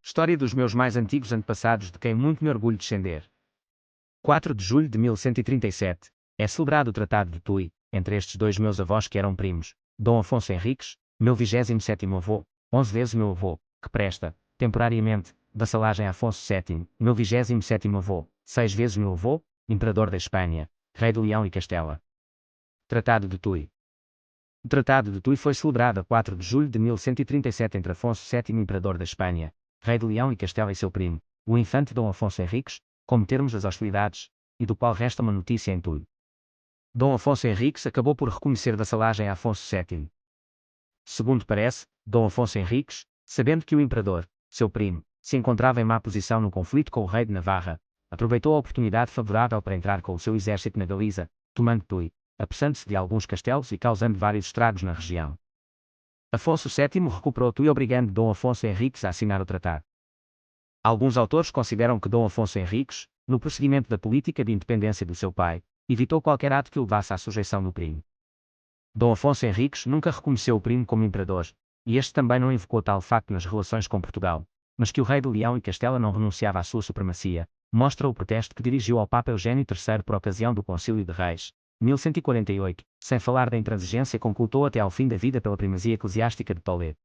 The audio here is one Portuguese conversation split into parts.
História dos meus mais antigos antepassados de quem muito me orgulho descender. 4 de julho de 1137, é celebrado o Tratado de Tui, entre estes dois meus avós que eram primos, Dom Afonso Henriques, meu 27º avô, 11 vezes meu avô, que presta, temporariamente, vassalagem a Afonso VII, meu 27º avô, 6 vezes meu avô, Imperador da Espanha, Rei de Leão e Castela. Tratado de Tui. O Tratado de Tui foi celebrado a 4 de julho de 1137 entre Afonso VII, Imperador da Espanha, Rei de Leão e Castela e seu primo, o infante Dom Afonso Henriques, como termos das hostilidades, e do qual resta uma notícia em Tui. Dom Afonso Henriques acabou por reconhecer vassalagem a Afonso VII. Segundo parece, Dom Afonso Henriques, sabendo que o imperador, seu primo, se encontrava em má posição no conflito com o rei de Navarra, aproveitou a oportunidade favorável para entrar com o seu exército na Galiza, tomando Tui, apossando-se de alguns castelos e causando vários estragos na região. Afonso VII recuperou Tui obrigando Dom Afonso Henriques a assinar o tratado. Alguns autores consideram que Dom Afonso Henriques, no prosseguimento da política de independência do seu pai, evitou qualquer ato que o levasse à sujeição do primo. Dom Afonso Henriques nunca reconheceu o primo como imperador, e este também não invocou tal facto nas relações com Portugal, mas que o rei de Leão e Castela não renunciava à sua supremacia, mostra o protesto que dirigiu ao Papa Eugênio III por ocasião do Concílio de Reis, 1148, sem falar da intransigência com que lutou até ao fim da vida pela primazia eclesiástica de Toledo.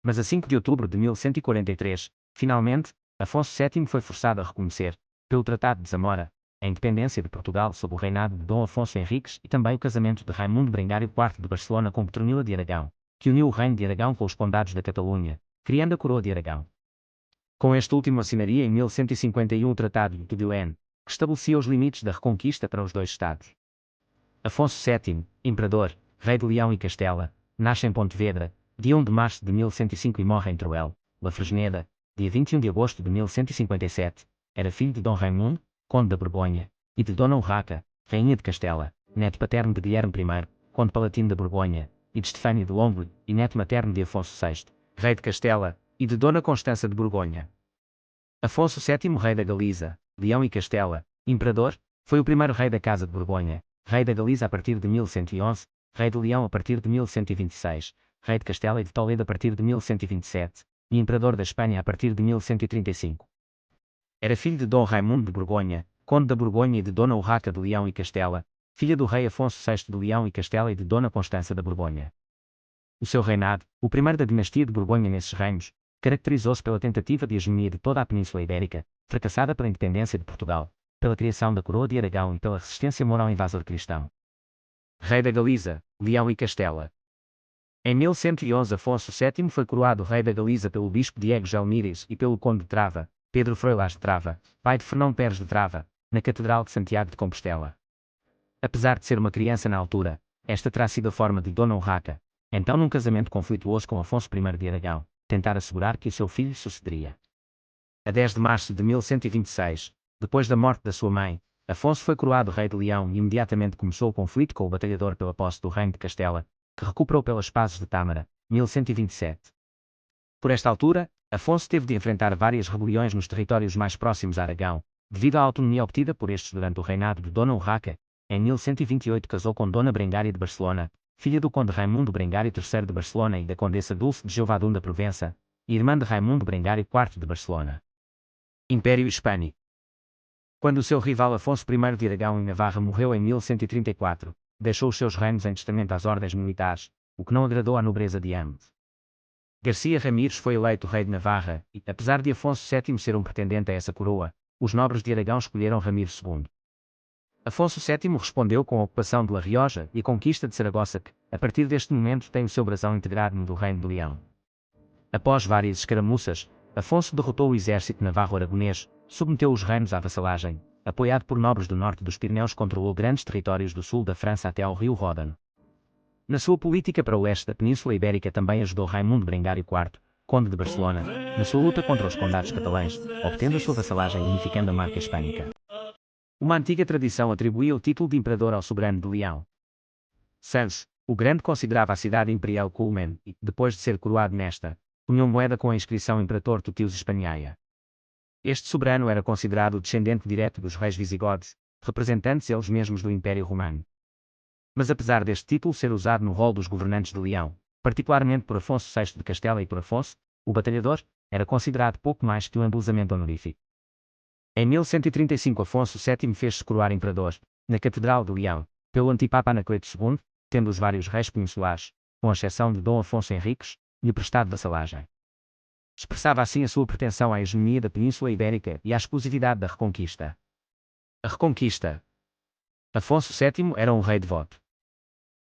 Mas a 5 de outubro de 1143, finalmente, Afonso VII foi forçado a reconhecer, pelo Tratado de Zamora, a independência de Portugal sob o reinado de Dom Afonso Henriques e também o casamento de Raimundo Brengário IV de Barcelona com Petronila de Aragão, que uniu o reino de Aragão com os condados da Catalunha, criando a coroa de Aragão. Com este último assinaria em 1151 o Tratado de Tudela, que estabelecia os limites da reconquista para os dois estados. Afonso VII, imperador, rei de Leão e Castela, nasce em Pontevedra, dia 1 de março de 1105 e morre em Teruel, La Fresneda, dia 21 de agosto de 1157, era filho de Dom Raimundo, conde da Borgonha, e de Dona Urraca, rainha de Castela, neto paterno de Guilherme I, conde palatino da Borgonha, e de Estefânia de Longo, e neto materno de Afonso VI, rei de Castela, e de Dona Constança de Borgonha. Afonso VII, rei da Galiza, Leão e Castela, imperador, foi o primeiro rei da Casa de Borgonha, rei da Galiza a partir de 1111, rei de Leão a partir de 1126, rei de Castela e de Toledo a partir de 1127, e imperador da Espanha a partir de 1135. Era filho de Dom Raimundo de Borgonha, conde da Borgonha e de Dona Urraca de Leão e Castela, filha do rei Afonso VI de Leão e Castela e de Dona Constança da Borgonha. O seu reinado, o primeiro da dinastia de Borgonha nesses reinos, caracterizou-se pela tentativa de hegemonia de toda a Península Ibérica, fracassada pela independência de Portugal, pela criação da coroa de Aragão e pela resistência moral ao invasor cristão. Rei da Galiza, Leão e Castela. Em 1111 Afonso VII foi coroado rei da Galiza pelo bispo Diego Gelmírez e pelo conde de Trava, Pedro Froilás de Trava, pai de Fernão Pérez de Trava, na Catedral de Santiago de Compostela. Apesar de ser uma criança na altura, esta terá sido a forma de Dona Urraca, então num casamento conflituoso com Afonso I de Aragão, tentar assegurar que o seu filho sucederia. A 10 de março de 1126, depois da morte da sua mãe, Afonso foi coroado rei de Leão e imediatamente começou o conflito com o batalhador pela posse do reino de Castela, que recuperou pelas pazes de Tâmara, 1127. Por esta altura, Afonso teve de enfrentar várias rebeliões nos territórios mais próximos a Aragão, devido à autonomia obtida por estes durante o reinado de Dona Urraca. Em 1128 casou com Dona Brengária de Barcelona, filha do conde Raimundo Brengário III de Barcelona e da condessa Dulce de Jovadum da Provença, e irmã de Raimundo Brengário IV de Barcelona. Império Hispânico. Quando o seu rival Afonso I de Aragão e Navarra morreu em 1134, deixou os seus reinos em testamento às ordens militares, o que não agradou à nobreza de ambos. Garcia Ramírez foi eleito rei de Navarra, e, apesar de Afonso VII ser um pretendente a essa coroa, os nobres de Aragão escolheram Ramírez II. Afonso VII respondeu com a ocupação de La Rioja e a conquista de Saragossa que, a partir deste momento tem o seu brasão integrado no do Reino de Leão. Após várias escaramuças, Afonso derrotou o exército navarro-aragonês, submeteu os reinos à vassalagem, apoiado por nobres do norte dos Pirineus controlou grandes territórios do sul da França até ao rio Ródano. Na sua política para o oeste da Península Ibérica também ajudou Raimundo Brengário IV, conde de Barcelona, na sua luta contra os condados catalães, obtendo a sua vassalagem e unificando a marca hispânica. Uma antiga tradição atribuía o título de imperador ao soberano de Leão. Sancho, o Grande considerava a cidade imperial Culmen e, depois de ser coroado nesta, punhou moeda com a inscrição Imperator Tutius Hispaniae. Este soberano era considerado o descendente direto dos reis visigodos, representantes eles mesmos do Império Romano. Mas apesar deste título ser usado no rol dos governantes de Leão, particularmente por Afonso VI de Castela e por Afonso, o batalhador, era considerado pouco mais que um embelezamento honorífico. Em 1135 Afonso VII fez-se coroar imperador, na Catedral de Leão, pelo antipapa Anacleto II, tendo os vários reis peninsulares, com exceção de Dom Afonso Henriques, lhe prestado vassalagem. Expressava assim a sua pretensão à hegemonia da Península Ibérica e à exclusividade da Reconquista. A Reconquista. Afonso VII era um rei devoto.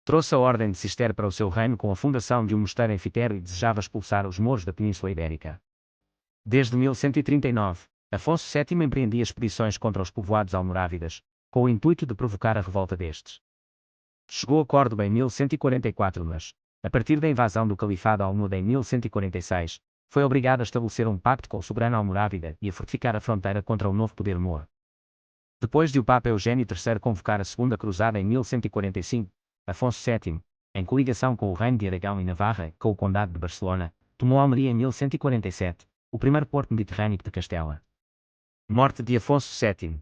Trouxe a ordem de Cister para o seu reino com a fundação de um mosteiro em Fitero e desejava expulsar os mouros da Península Ibérica. Desde 1139, Afonso VII empreendia expedições contra os povoados almorávidas, com o intuito de provocar a revolta destes. Chegou a Córdoba em 1144, mas, a partir da invasão do Califado almohade em 1146, foi obrigado a estabelecer um pacto com o soberano almorávida e a fortificar a fronteira contra o novo poder moro. Depois de o Papa Eugênio III convocar a Segunda Cruzada em 1145, Afonso VII, em coligação com o Reino de Aragão e Navarra e com o Condado de Barcelona, tomou Almeria em 1147, o primeiro porto mediterrâneo de Castela. Morte de Afonso VII.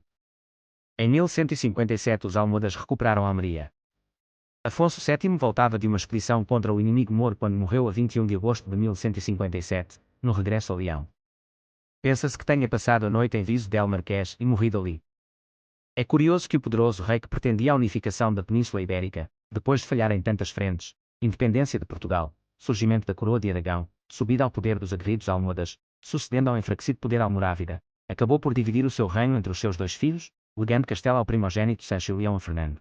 Em 1157 os almohadas recuperaram Almeria. Afonso VII voltava de uma expedição contra o inimigo moro quando morreu a 21 de agosto de 1157, no regresso a Leão. Pensa-se que tenha passado a noite em Viso del Marqués e morrido ali. É curioso que o poderoso rei que pretendia a unificação da Península Ibérica, depois de falhar em tantas frentes, independência de Portugal, surgimento da coroa de Aragão, subida ao poder dos aguerridos almohadas, sucedendo ao enfraquecido poder almorávida, acabou por dividir o seu reino entre os seus dois filhos, legando Castela ao primogênito Sancho Leão a Fernando.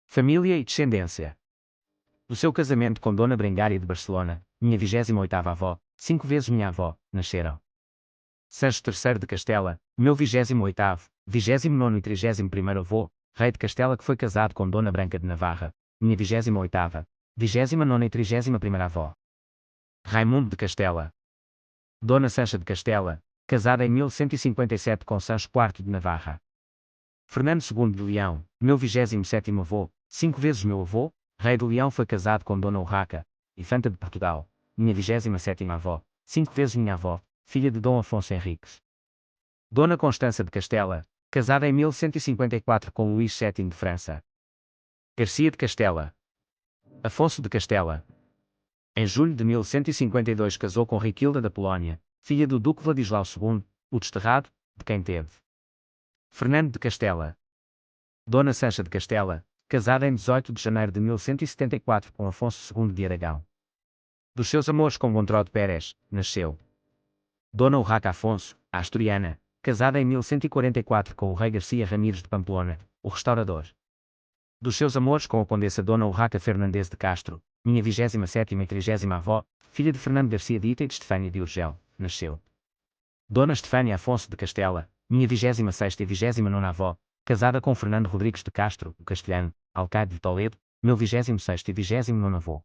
Família e descendência. Do seu casamento com Dona Brengária de Barcelona, minha 28ª avó, 5 vezes minha avó, nasceram. Sancho III de Castela, meu 28º, 29º e 31º avô, rei de Castela que foi casado com Dona Branca de Navarra, minha 28ª, 29ª e 31ª avó. Raimundo de Castela. Dona Sancha de Castela, casada em 1157 com Sancho IV de Navarra. Fernando II de Leão, meu 27º avô, 5 vezes meu avô, rei de Leão foi casado com Dona Urraca, infanta de Portugal, minha 27ª avó, 5 vezes minha avó, filha de Dom Afonso Henriques. Dona Constança de Castela, casada em 1154 com Luís VII de França. Garcia de Castela. Afonso de Castela. Em julho de 1152 casou com Riquilda da Polónia, filha do Duque Vladislau II, o Desterrado, de quem teve. Fernando de Castela. Dona Sancha de Castela, casada em 18 de janeiro de 1174 com Afonso II de Aragão. Dos seus amores com Gontrode Pérez, nasceu Dona Urraca Afonso, a asturiana, casada em 1144 com o rei Garcia Ramírez de Pamplona, o restaurador. Dos seus amores com a condessa Dona Urraca Fernandes de Castro, minha 27ª e 30ª avó, filha de Fernando Garcia Dita e de Estefânia de Urgel, nasceu Dona Estefânia Afonso de Castela, minha 26ª e 29ª avó, casada com Fernando Rodrigues de Castro, o castelhano, alcaide de Toledo, meu 26º e 29º avô.